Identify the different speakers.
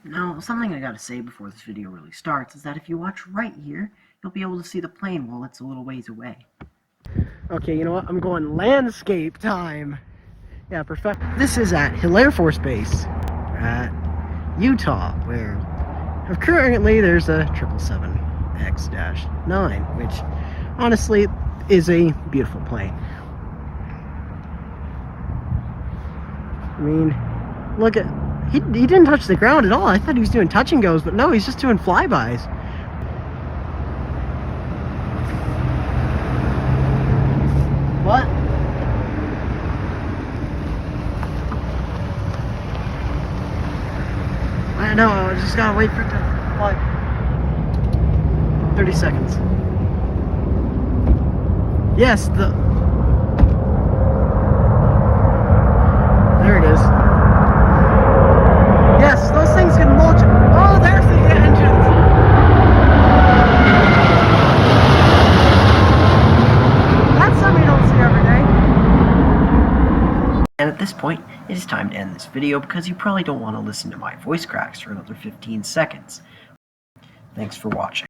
Speaker 1: Now, something I gotta say before this video really starts is that if you watch right here, you'll be able to see the plane while it's a little ways away. Okay, you know what? I'm going landscape time. Yeah, perfect. This is at Hill Air Force Base at Utah, where currently there's a 777X-9, which honestly is a beautiful plane. I mean, look at, he didn't touch the ground at all. I thought he was doing touch and goes, but no, he's just doing flybys. What? I know, I just gotta wait for it to fly. 30 seconds. Yes, there it is. Yes, those things can mulch. Oh, there's the engines. That's something you don't see every day. And at this point, it is time to end this video because you probably don't want to listen to my voice cracks for another 15 seconds. Thanks for watching.